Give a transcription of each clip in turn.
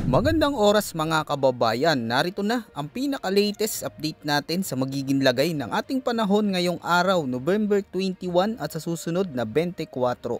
Magandang oras mga kababayan, narito na ang pinaka-latest update natin sa magiging lagay ng ating panahon ngayong araw, November 21 at sa susunod na 24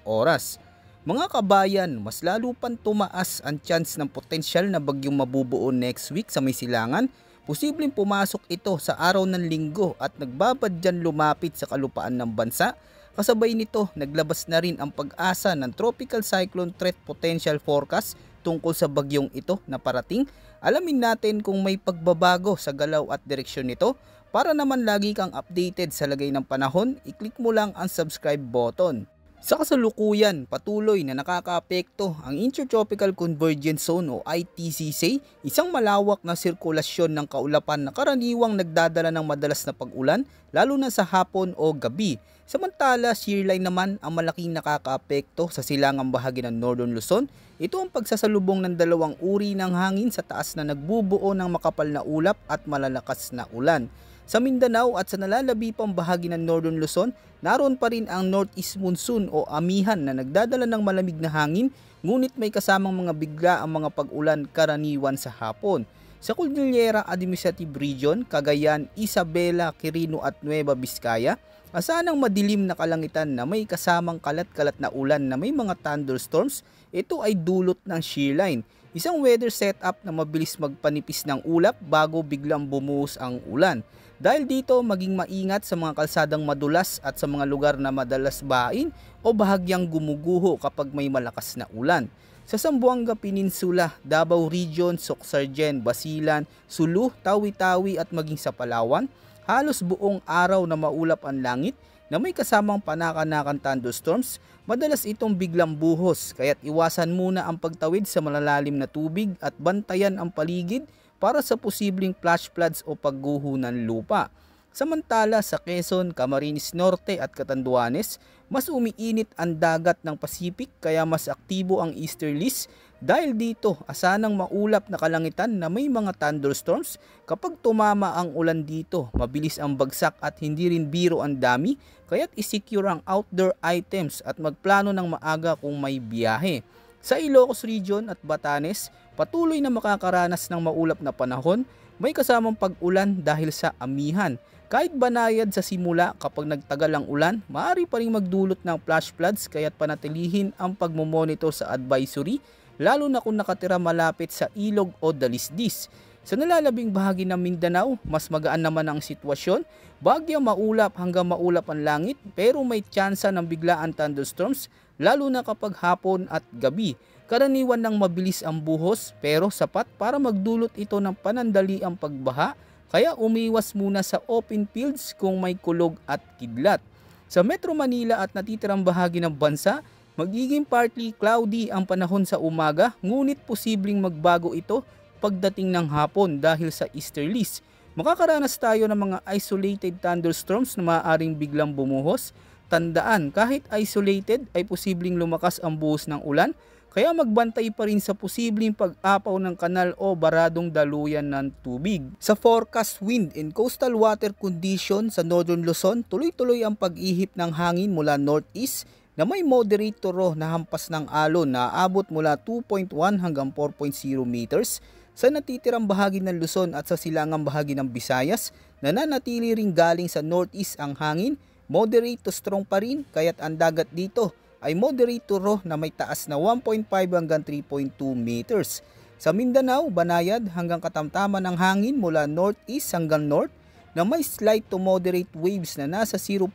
oras. Mga kabayan, mas lalo pang tumaas ang chance ng potensyal na bagyong mabubuo next week sa may silangan. Posibleng pumasok ito sa araw ng linggo at nagbabadyan lumapit sa kalupaan ng bansa. Kasabay nito, naglabas na rin ang pag-asa ng Tropical Cyclone Threat Potential Forecast tungkol sa bagyong ito na parating. Alamin natin kung may pagbabago sa galaw at direksyon nito. Para naman lagi kang updated sa lagay ng panahon, i-click mo lang ang subscribe button. Sa kasalukuyan, patuloy na nakakaapekto ang Intertropical Convergence Zone o ITCZ, isang malawak na sirkulasyon ng kaulapan na karaniwang nagdadala ng madalas na pag-ulan, lalo na sa hapon o gabi. Samantala, shearline naman ang malaking nakakaapekto sa silangang bahagi ng Northern Luzon. Ito ang pagsasalubong ng dalawang uri ng hangin sa taas na nagbubuo ng makapal na ulap at malalakas na ulan. Sa Mindanao at sa nalalabi pang bahagi ng Northern Luzon, naroon pa rin ang Northeast Monsoon o amihan na nagdadala ng malamig na hangin, ngunit may kasamang mga bigla ang mga pag-ulan karaniwan sa hapon. Sa Cordillera Administrative Region, Cagayan, Isabela, Quirino at Nueva Vizcaya, asahan madilim na kalangitan na may kasamang kalat-kalat na ulan na may mga thunderstorms. Ito ay dulot ng shearline, isang weather setup na mabilis magpanipis ng ulap bago biglang bumuhos ang ulan. Dahil dito, maging maingat sa mga kalsadang madulas at sa mga lugar na madalas bain o bahagyang gumuguho kapag may malakas na ulan. Sa Zamboanga Peninsula, Davao Region, Socsargen, Basilan, Sulu, Tawi-Tawi at maging sa Palawan, halos buong araw na maulap ang langit na may kasamang panakanakan thunderstorms. Madalas itong biglang buhos, kaya't iwasan muna ang pagtawid sa malalalim na tubig at bantayan ang paligid para sa posibleng flash floods o pagguho ng lupa. Samantala sa Quezon, Camarines Norte at Catanduanes, mas umiinit ang dagat ng Pacific kaya mas aktibo ang easterlies. Dahil dito, asanang maulap na kalangitan na may mga thunderstorms. Kapag tumama ang ulan dito, mabilis ang bagsak at hindi rin biro ang dami, kaya't isecure ang outdoor items at magplano ng maaga kung may biyahe. Sa Ilocos Region at Batanes, patuloy na makakaranas ng maulap na panahon, may kasamang pag-ulan dahil sa amihan. Kahit banayad sa simula, kapag nagtagal ang ulan, maaari pa rin magdulot ng flash floods kaya't panatilihin ang pagmomonitor sa advisory, lalo na kung nakatira malapit sa ilog o dalisdis. Sa nalalabing bahagi ng Mindanao, mas magaan naman ang sitwasyon. Bagyang maulap hanggang maulap ang langit pero may tsansa ng biglaan thunderstorms lalo na kapag hapon at gabi. Karaniwan ng mabilis ang buhos pero sapat para magdulot ito ng panandaliang pagbaha, kaya umiwas muna sa open fields kung may kulog at kidlat. Sa Metro Manila at natitirang bahagi ng bansa, magiging partly cloudy ang panahon sa umaga, ngunit posibleng magbago ito pagdating ng hapon dahil sa easterlies. Makakaranas tayo ng mga isolated thunderstorms na maaaring biglang bumuhos. Tandaan, kahit isolated ay posibleng lumakas ang buhos ng ulan, kaya magbantay pa rin sa posibleng pag-apaw ng kanal o baradong daluyan ng tubig. Sa forecast wind and coastal water condition sa Northern Luzon, tuloy-tuloy ang pag-ihip ng hangin mula northeast na may moderate to raw na hampas ng alon na aabot mula 2.1 hanggang 4.0 meters. Sa natitirang bahagi ng Luzon at sa silangang bahagi ng Visayas, nananatili ring galing sa northeast ang hangin, moderate to strong pa rin, kaya't ang dagat dito ay moderate to raw na may taas na 1.5 hanggang 3.2 meters. Sa Mindanao, banayad hanggang katamtaman ng hangin mula northeast hanggang north na may slight to moderate waves na nasa 0.6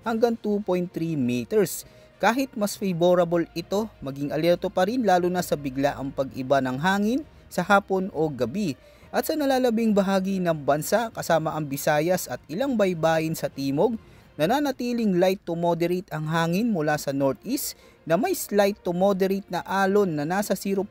hanggang 2.3 meters. Kahit mas favorable ito, maging alerto pa rin lalo na sa biglaang pag-iba ng hangin sa hapon o gabi. At sa nalalabing bahagi ng bansa kasama ang Visayas at ilang baybayin sa timog, nananatiling light to moderate ang hangin mula sa northeast na may slight to moderate na alon na nasa 0.6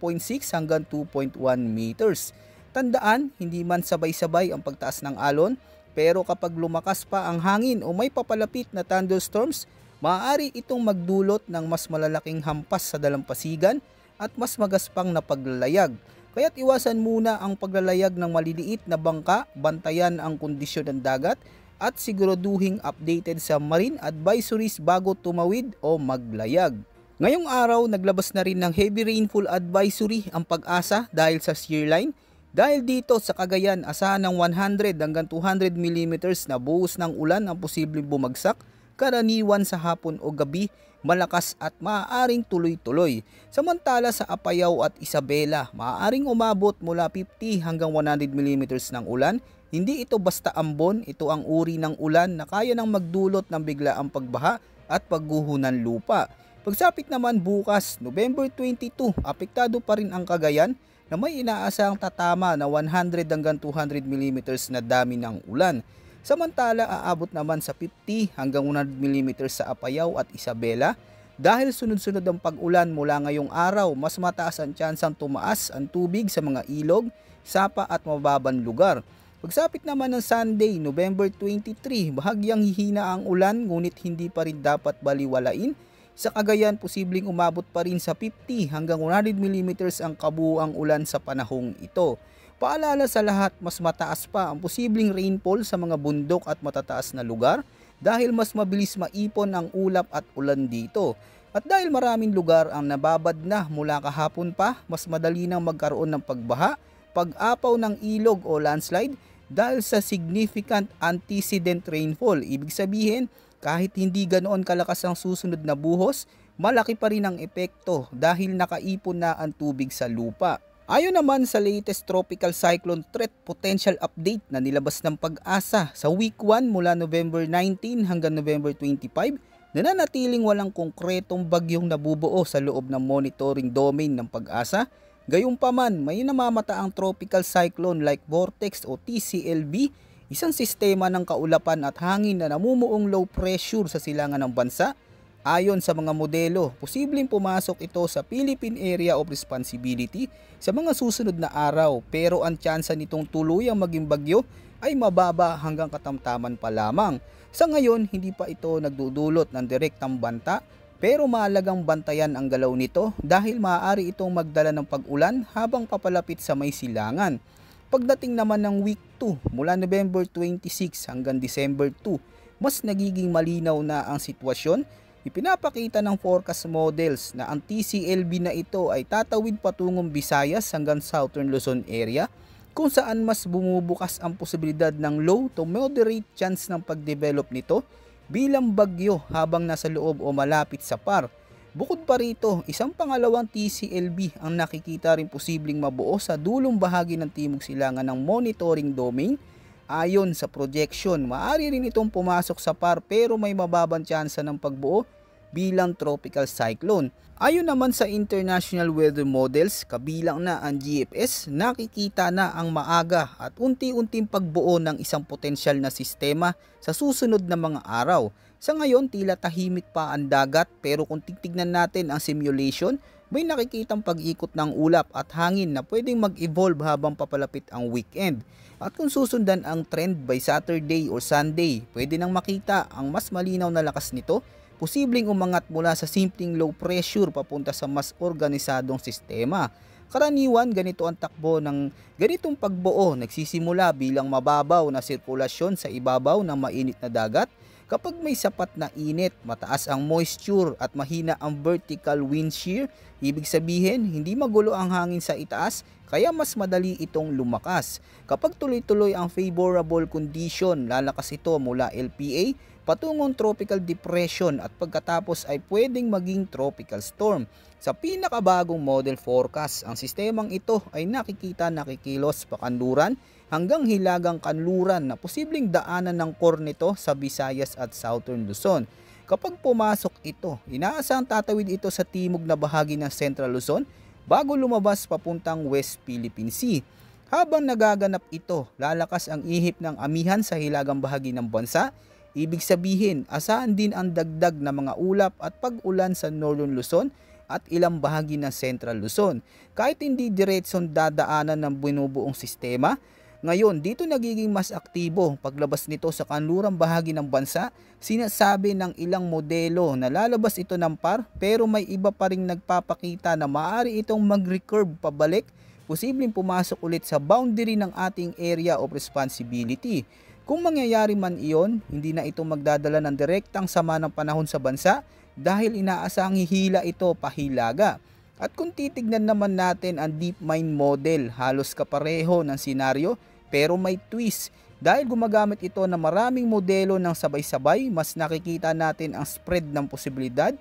hanggang 2.1 meters. Tandaan, hindi man sabay-sabay ang pagtaas ng alon, pero kapag lumakas pa ang hangin o may papalapit na thunderstorms, maaari itong magdulot ng mas malalaking hampas sa dalampasigan at mas magaspang na paglalayag. Kaya't iwasan muna ang paglalayag ng maliliit na bangka, bantayan ang kondisyon ng dagat at siguraduhing updated sa marine advisories bago tumawid o maglayag. Ngayong araw, naglabas na rin ng heavy rainfall advisory ang Pag-asa dahil sa shear line. Dahil dito sa Cagayan, asahan ng 100 hanggang 200 millimeters na buhos ng ulan ang posibleng bumagsak, karaniwan sa hapon o gabi, malakas at maaaring tuloy-tuloy. Samantala sa Apayao at Isabela, maaaring umabot mula 50 hanggang 100 millimeters ng ulan. Hindi ito basta ambon, ito ang uri ng ulan na kaya nang magdulot ng biglaang pagbaha at pagguho ng lupa. Pagsapit naman bukas, November 22, apektado pa rin ang Cagayan na may inaasahang tatama na 100 hanggang 200 millimeters na dami ng ulan. Samantala, aabot naman sa 50 hanggang 100 millimeters sa Apayao at Isabela. Dahil sunod-sunod ang pag-ulan mula ngayong araw, mas mataas ang tsansang tumaas ang tubig sa mga ilog, sapa at mababang lugar. Pagsapit naman ng Sunday, November 23, bahagyang hihina ang ulan ngunit hindi pa rin dapat baliwalain. Sa Cagayan, posibleng umabot pa rin sa 50 hanggang 100 millimeters ang kabuuang ulan sa panahong ito. Paalala sa lahat, mas mataas pa ang posibleng rainfall sa mga bundok at matataas na lugar dahil mas mabilis maipon ang ulap at ulan dito. At dahil maraming lugar ang nababad na mula kahapon pa, mas madali nang magkaroon ng pagbaha, pag-apaw ng ilog o landslide dahil sa significant antecedent rainfall. Ibig sabihin, kahit hindi ganoon kalakas ang susunod na buhos, malaki pa rin ang epekto dahil nakaipon na ang tubig sa lupa. Ayon naman sa latest tropical cyclone threat potential update na nilabas ng Pag-asa sa week 1 mula November 19 hanggang November 25, nananatiling walang konkretong bagyong nabubuo sa loob ng monitoring domain ng Pag-asa. Gayunpaman, may namamataang tropical cyclone like vortex o TCLV, isang sistema ng kaulapan at hangin na namumuong low pressure sa silangan ng bansa. Ayon sa mga modelo, posibleng pumasok ito sa Philippine Area of Responsibility sa mga susunod na araw, pero ang tsansa nitong tuluyang maging bagyo ay mababa hanggang katamtaman pa lamang. Sa ngayon, hindi pa ito nagdudulot ng direktang banta, pero mahalagang bantayan ang galaw nito dahil maaari itong magdala ng pag-ulan habang papalapit sa may silangan. Pagdating naman ng week 2 mula November 26 hanggang December 2, mas nagiging malinaw na ang sitwasyon. Ipinapakita ng forecast models na ang TCLB na ito ay tatawid patungong Visayas hanggang Southern Luzon area, kung saan mas bumubukas ang posibilidad ng low to moderate chance ng pagdevelop nito bilang bagyo habang nasa loob o malapit sa PAR. Bukod pa rito, isang pangalawang TCLB ang nakikita rin posibleng mabuo sa dulong bahagi ng timog silangan ng monitoring domain. Ayon sa projection, maaari rin itong pumasok sa PAR pero may mababang tsansa ng pagbuo bilang tropical cyclone. Ayon naman sa international weather models, kabilang na ang GFS, nakikita na ang maaga at unti-unting pagbuo ng isang potensyal na sistema sa susunod na mga araw. Sa ngayon, tila tahimik pa ang dagat pero kung titignan natin ang simulation, may nakikitang pag-ikot ng ulap at hangin na pwedeng mag-evolve habang papalapit ang weekend. At kung susundan ang trend by Saturday or Sunday, pwede nang makita ang mas malinaw na lakas nito, posibleng umangat mula sa simpleng low pressure papunta sa mas organisadong sistema. Karaniwan, ganito ang takbo ng ganitong pagbuo, nagsisimula bilang mababaw na sirkulasyon sa ibabaw ng mainit na dagat. Kapag may sapat na init, mataas ang moisture at mahina ang vertical wind shear, ibig sabihin hindi magulo ang hangin sa itaas kaya mas madali itong lumakas. Kapag tuloy-tuloy ang favorable condition, lalakas ito mula LPA patungong tropical depression at pagkatapos ay pwedeng maging tropical storm. Sa pinakabagong model forecast, ang sistemang ito ay nakikilos pakanluran hanggang hilagang kanluran na posibleng daanan ng core nito sa Visayas at Southern Luzon. Kapag pumasok ito, inaasahang tatawid ito sa timog na bahagi ng Central Luzon bago lumabas papuntang West Philippine Sea. Habang nagaganap ito, lalakas ang ihip ng amihan sa hilagang bahagi ng bansa. Ibig sabihin, asahan din ang dagdag na mga ulap at pag-ulan sa Northern Luzon at ilang bahagi ng Central Luzon. Kahit hindi diretsong dadaanan ng binubuong sistema, ngayon dito nagiging mas aktibo paglabas nito sa kanlurang bahagi ng bansa. Sinasabi ng ilang modelo na lalabas ito ng PAR pero may iba pa ring nagpapakita na maaari itong mag-recurve pabalik, posibleng pumasok ulit sa boundary ng ating area of responsibility. Kung mangyayari man iyon, hindi na ito magdadala ng direktang sama ng panahon sa bansa, dahil inaasang hihila ito pahilaga. At kung titignan naman natin ang DeepMind model, halos kapareho ng senaryo pero may twist. Dahil gumagamit ito ng maraming modelo ng sabay-sabay, mas nakikita natin ang spread ng posibilidad.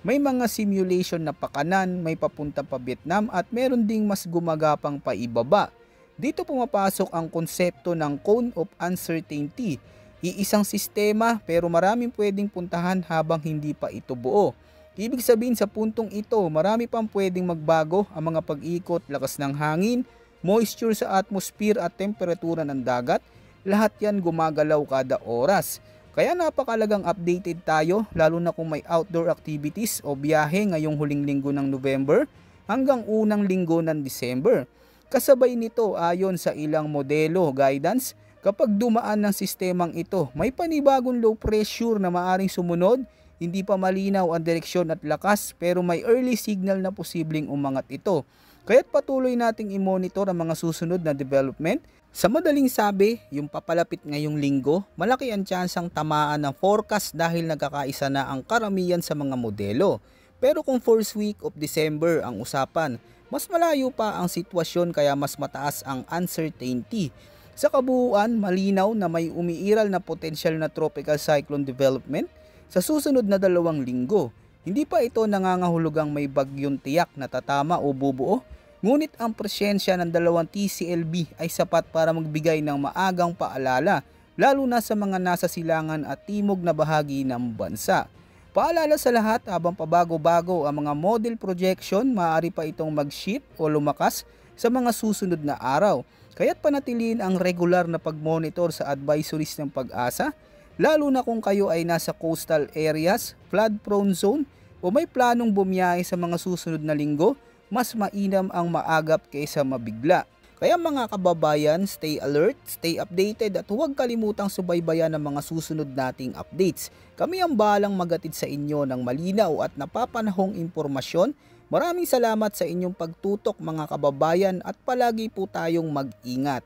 May mga simulation na pakanan, may papunta pa Vietnam at meron ding mas gumagapang paibaba. Dito pumapasok ang konsepto ng cone of uncertainty. Iisang sistema pero maraming pwedeng puntahan habang hindi pa ito buo. Ibig sabihin sa puntong ito, marami pang pwedeng magbago ang mga pag-ikot, lakas ng hangin, moisture sa atmosphere at temperatura ng dagat. Lahat yan gumagalaw kada oras. Kaya napakalagang updated tayo lalo na kung may outdoor activities o biyahe ngayong huling linggo ng November hanggang unang linggo ng December. Kasabay nito ayon sa ilang modelo guidance, kapag dumaan ng sistemang ito, may panibagong low pressure na maaring sumunod, hindi pa malinaw ang direksyon at lakas pero may early signal na posibleng umangat ito. Kaya't patuloy nating i-monitor ang mga susunod na development. Sa madaling sabi, yung papalapit ngayong linggo, malaki ang tsansang tamaan ng forecast dahil nagkakaisa na ang karamihan sa mga modelo. Pero kung first week of December ang usapan, mas malayo pa ang sitwasyon kaya mas mataas ang uncertainty. Sa kabuuan, malinaw na may umiiral na potensyal na tropical cyclone development sa susunod na 2 linggo. Hindi pa ito nangangahulugang may bagyong tiyak na tatama o bubuo, ngunit ang presensya ng 2 TCLB ay sapat para magbigay ng maagang paalala, lalo na sa mga nasa silangan at timog na bahagi ng bansa. Paalala sa lahat, habang pabago-bago ang mga model projection, maaari pa itong mag-shift o lumakas sa mga susunod na araw. Kaya't panatiliin ang regular na pag-monitor sa advisories ng Pag-asa, lalo na kung kayo ay nasa coastal areas, flood-prone zone o may planong bumiyahe sa mga susunod na linggo. Mas mainam ang maagap kaysa mabigla. Kaya mga kababayan, stay alert, stay updated at huwag kalimutang subaybayan ang mga susunod nating updates. Kami ang bahalang magatid sa inyo ng malinaw at napapanahong impormasyon. Maraming salamat sa inyong pagtutok mga kababayan at palagi po tayong mag-ingat.